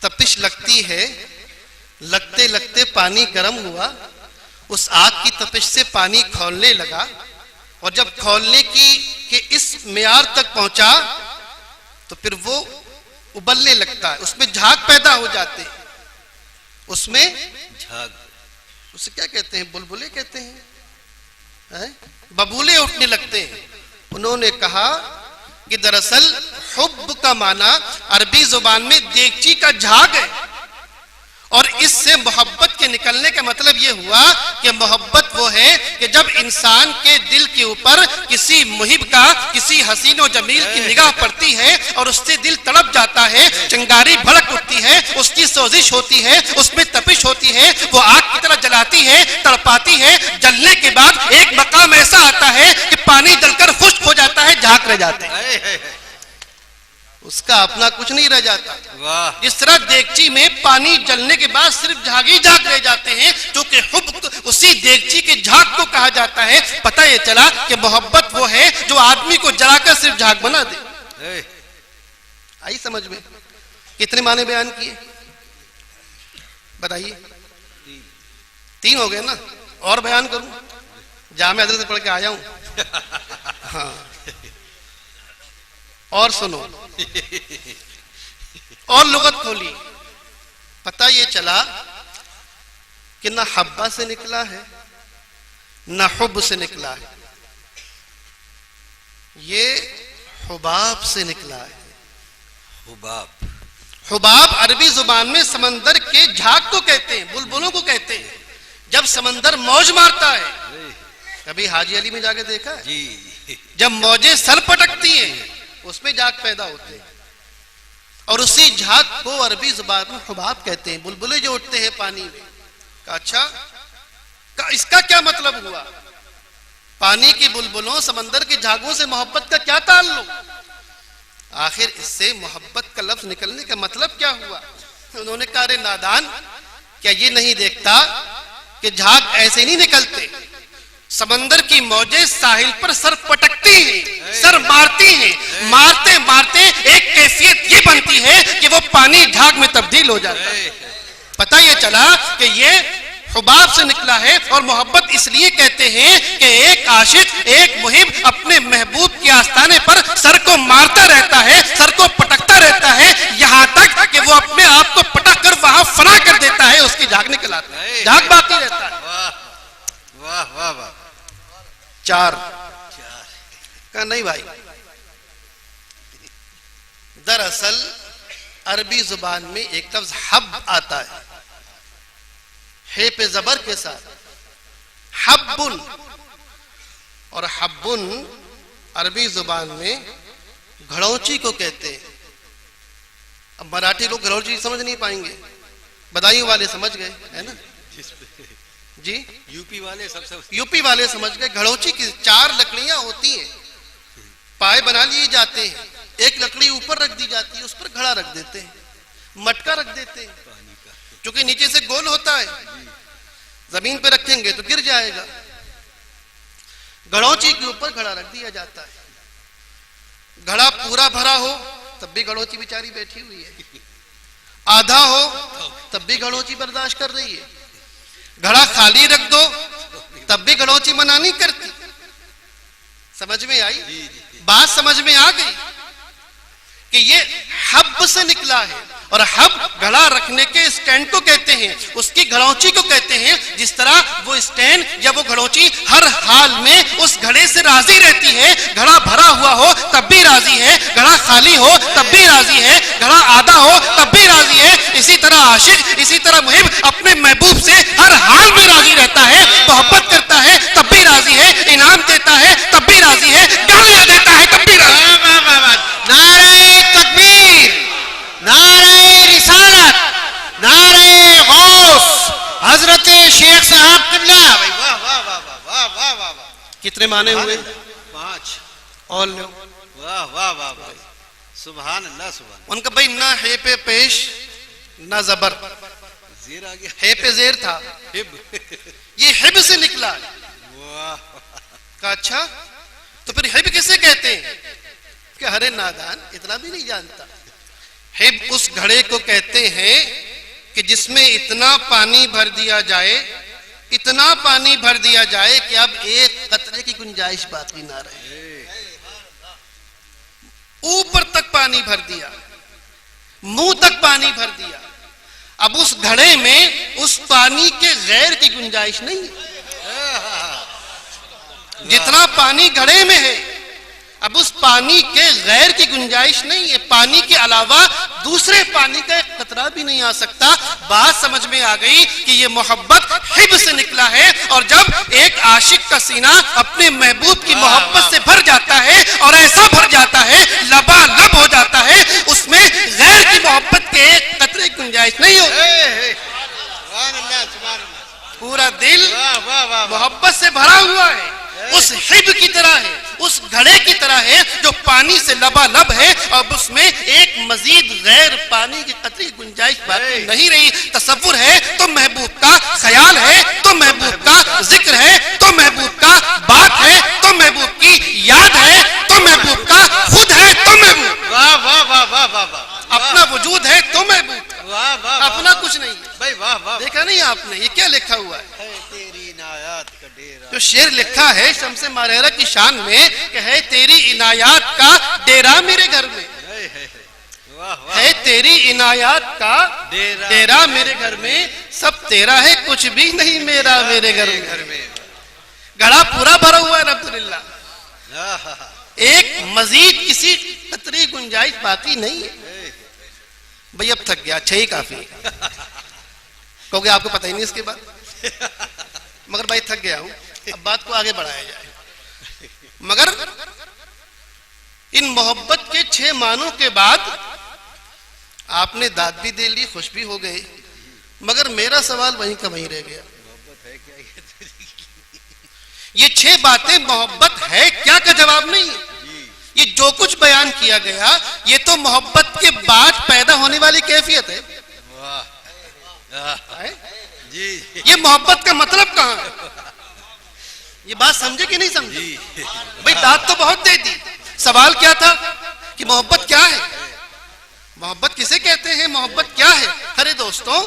तपिश लगती है, लगते लगते पानी गर्म हुआ, उस आग की तपिश से पानी खौलने लगा, और जब खौलने के इस मियार तक पहुंचा तो फिर वो उबलने लगता है, उसमें झाग पैदा हो जाते हैं, उसमें झाग, उसे क्या कहते हैं, बुलबुले कहते हैं, बबूले उठने लगते हैं। उन्होंने कहा कि दरअसल हुब्ब का माना अरबी जुबान में देगची का झाग है, और इससे मोहब्बत के निकलने का मतलब यह हुआ कि मोहब्बत वो है कि जब इंसान के दिल के ऊपर किसी मुहिब का, किसी हसीन और जमील की निगाह पड़ती है और उससे दिल तड़प जाता है, चिंगारी भड़क उठती है, उसकी सोजिश होती है, उसमें तपिश होती है, वो आग की तरह जलाती है, तड़पाती है। जलने के बाद एक मकाम ऐसा आता है कि पानी जलकर खुश्क हो जाता है, झाग रह जाते हैं, उसका अपना कुछ नहीं रह जाता। वाह। इस तरह देगची में पानी जलने के बाद सिर्फ झाग ही झाग रह जाते हैं, क्योंकि हुब्ब उसी देगची के झाग को कहा जाता है। पता ये चला कि मोहब्बत वो है जो आदमी को जलाकर सिर्फ झाग बना दे। आई समझ में? कितने माने बयान किए बताइए? 3 हो गए ना? और बयान करूं? जामे हजरत से पढ़ के आया हूं। हाँ, और सुनो, और लुगत खोली। पता ये चला कि ना हब्बा से निकला है, ना हुब से निकला है, ये हुबाब से निकला है। हुबाब, हुबाब अरबी जुबान में समंदर के झाग को कहते हैं, बुलबुलों को कहते हैं। जब समंदर मौज मारता है, कभी हाजी अली में जाके देखा है जी, जब मौजें सर पटकती हैं उसमें झाग पैदा होते हैं, और उसी झाग को अरबी जुबान में हुबाब कहते हैं। बुलबुले जो उठते हैं पानी में, अच्छा इसका क्या मतलब हुआ? पानी की बुलबुलों, समंदर के झागों से मोहब्बत का क्या ताल्लुक? आखिर इससे मोहब्बत का लफ्ज निकलने का मतलब क्या हुआ? उन्होंने कहा, अरे नादान, क्या ये नहीं देखता कि झाग ऐसे नहीं निकलते? समंदर की मौजें साहिल पर सर पटकती हैं, सर मारती हैं, मारते मारते एक कैफियत ये बनती है कि वो पानी झाग में तब्दील हो जाता है। पता ये चला कि ये हुबाब से निकला है, और मोहब्बत इसलिए कहते हैं कि एक आशिक, एक मुहिब अपने महबूब के आस्ताने पर सर को मारता रहता है, सर को पटकता रहता है, यहाँ तक कि वो अपने आप को पटक कर वहां फना कर देता है, उसकी झाग निकल आता है, झाग बाकी रहता है। वाह वाह वाह। 4 का नहीं भाई, दरअसल अरबी जुबान में एक लफ्ज हब आता है, हे पे जबर के साथ, हब्बुन, और हब्बुन अरबी जुबान में घड़ौची को कहते हैं। अब मराठी लोग घड़ौची समझ नहीं पाएंगे, बदायूं वाले समझ गए है ना जी, यूपी वाले समझ गए। घड़ौची की 4 लकड़ियां होती हैं, पाए बना लिए जाते हैं, एक लकड़ी ऊपर रख दी जाती है, उस पर घड़ा रख देते हैं, मटका रख देते हैं, क्योंकि नीचे से गोल होता है, जमीन पे रखेंगे तो गिर जाएगा। घड़ौची के ऊपर घड़ा रख दिया जाता है। घड़ा पूरा भरा हो तब भी घड़ौची बेचारी बैठी हुई है, आधा हो तब भी घड़ौची बर्दाश्त कर रही है, घड़ा खाली रख दो तब भी घड़ौची मना नहीं करती। समझ में आई? बात समझ में आ गई कि ये हब से निकला है, और हब घड़ा रखने के स्टैंड को कहते हैं, उसकी घड़ौची को कहते हैं। जिस तरह वो स्टैंड या वो घड़ौची हर हाल में उस घड़े से राजी रहती है, घड़ा भरा हुआ हो तब भी राजी है, घड़ा खाली हो तब भी राजी है, घड़ा आधा हो तब भी राजी है। इसी तरह आशिक, इसी तरह मुहिब अपने महबूब से हर हाल में राजी रहता है, मोहब्बत करता है तब भी राजी है, इनाम देता है तब भी राजी है, गालियां देता है तब भी राजी है। नारे तकबीर, नारे रिसालत, नारे गौस, हजरत शेख साहब किबला। भाई वाह वाह वाह वाह वाह वाह वाह। कितने माने हुए? 5 और लो। वाह वाह वाह वाह, सुभान अल्लाह सुभान। उनका भाई ना हे पे पेश ना जबर, जेर आ गया, हे पे जेर था, हिब, ये हिब से निकला। वाह, का अच्छा, तो फिर हिब किसे कहते हैं? कि हरे नादान, इतना भी नहीं जानता। हिब उस घड़े को कहते हैं कि जिसमें इतना पानी भर दिया जाए, इतना पानी भर दिया जाए कि अब एक कतरे की गुंजाइश बाकी ना रहे। ऊपर तक पानी भर दिया, मुंह तक पानी भर दिया। अब उस घड़े में उस पानी के गैर की गुंजाइश नहीं है। जितना पानी घड़े में है, अब उस पानी के गैर की गुंजाइश नहीं है। पानी के अलावा दूसरे पानी का एक कतरा भी नहीं आ सकता। बात समझ में आ गई कि ये मोहब्बत हिब से निकला है। और जब एक आशिक का सीना अपने महबूब की मोहब्बत से भर जाता है और ऐसा भर जाता है, लबालब हो जाता है, उसमें गैर की मोहब्बत के एक कतरे की गुंजाइश नहीं होती। पूरा दिल मोहब्बत से भरा हुआ है, उस हिब की तरह है, उस घड़े की तरह है जो पानी से लबालब है और उसमें एक मजीद गैर पानी की कतरी गुंजाइश बाकी नहीं रही। तसव्वुर है तो महबूब का, ख्याल है तो महबूब का, जिक्र है तो महबूब का, बात है तो महबूब की, याद है तो महबूब का, खुद है तो महबूब। वाह वाह वाह वाह वाह वाह। अपना वजूद है तो महबूब, वाह वाह, अपना कुछ नहीं है भाई। वाह वाह, देखा नहीं आपने ये क्या लिखा हुआ है? तेरी इनायत का डेरा। जो शेर लिखा है शम्स मारहरा की शान में कि है तेरी इनायत का डेरा मेरे घर में, है तेरी इनायत का डेरा मेरे घर में, सब तेरा है कुछ भी नहीं मेरा मेरे घर में। घड़ा पूरा भरा हुआ है अल्हम्दुलिल्लाह, एक मजीद किसी कतरी गुंजाइश बाकी नहीं है। भाई अब थक गया, अच्छा ही काफी कहोगे आपको पता ही नहीं इसके बाद, मगर भाई थक गया हूं, अब बात को आगे बढ़ाया जाए। मगर इन मोहब्बत के 6 मानों के बाद आपने दाद भी दे ली, खुश भी हो गए, मगर मेरा सवाल वहीं का वहीं रह गया। ये 6 बातें मोहब्बत है क्या का जवाब नहीं है। ये जो कुछ बयान किया गया ये तो मोहब्बत के बाद पैदा होने वाली कैफियत है। ये मोहब्बत का मतलब कहां है? ये बात समझे कि नहीं समझे? भाई दाद तो बहुत दे दी, सवाल क्या था कि मोहब्बत क्या है, मोहब्बत किसे कहते हैं, मोहब्बत क्या है? अरे दोस्तों,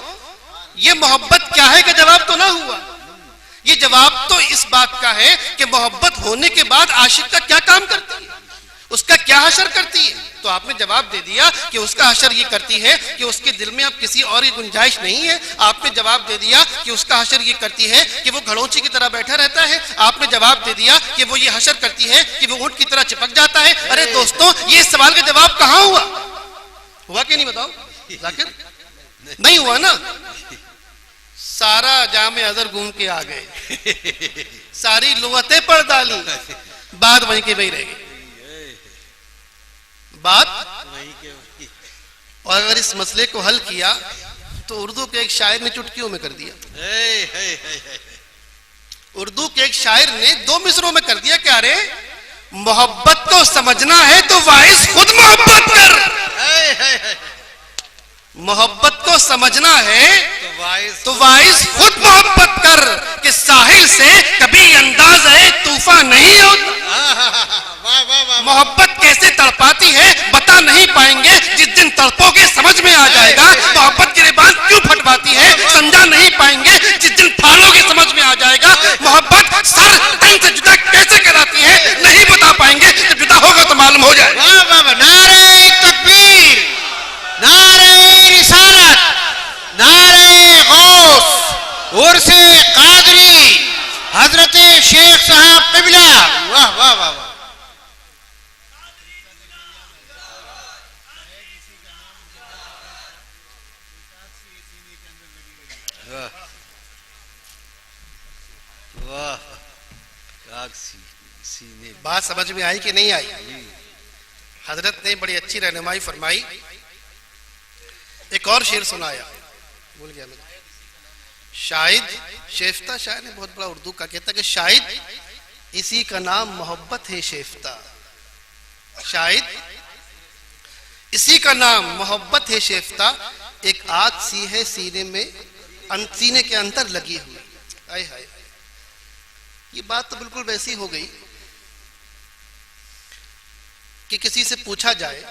ये मोहब्बत क्या है का जवाब तो ना हुआ। ये जवाब तो इस बात का है कि मोहब्बत होने के बाद आशिक का क्या काम करती है, उसका क्या हशर करती है। तो आपने जवाब दे दिया कि उसका हशर ये करती है कि उसके दिल में अब किसी और की गुंजाइश नहीं है। आपने जवाब दे दिया कि उसका हशर ये करती है कि वो घड़ोंची की तरह बैठा रहता है। आपने जवाब दे दिया कि वो ये हशर करती है कि वो ऊंट की तरह चिपक जाता है। अरे दोस्तों, ये सवाल का जवाब कहां हुआ कि नहीं? बताओ जाकिर, नहीं हुआ ना। सारा जामे अजर घूम के आ गए, सारी लुगतें पढ़ डाली, बात वहीं की वहीं रह गई, बात। और अगर इस मसले को हल किया तो उर्दू के एक शायर ने चुटकियों में कर दिया। उर्दू के एक शायर ने 2 मिसरों में कर दिया। क्या रे, मोहब्बत को समझना है तो वाइस खुद मोहब्बत कर, मोहब्बत को समझना है तो वाइस खुद मोहब्बत कर, कि साहिल से कभी अंदाज है तूफान नहीं होता। मोहब्बत कैसे तड़पाती है बता नहीं पाएंगे, जिस दिन तड़पोगे समझ में आ जाएगा। मोहब्बत की रिबान क्यों फटवाती है समझा नहीं पाएंगे, जिस दिन फाड़ोगे समझ में आ जाएगा। मोहब्बत सर तन से जुदा कैसे कराती है नहीं बता पाएंगे, जब जुदा होगा तो मालूम हो जाएगा। नारे तकबीर, नारे रिसालत, नारे गौस, उर्से कादरी, हजरत शेख साहब क़िबला। वाह वाह वाह वाह। बात समझ में आई कि नहीं आई? हजरत ने बड़ी अच्छी रहनुमाई फरमाई। एक और शेर सुनाया, भूल गया मैं। शायद शेफ्ता शायर ने बहुत बड़ा उर्दू का कहता कि शायद इसी का नाम मोहब्बत है शेफ्ता, शायद इसी का नाम मोहब्बत है शेफ्ता। एक आग सी है सीने में, सीने के अंदर लगी हुई। आय हाय, ये बात तो बिल्कुल वैसी हो गई कि किसी से पूछा जाए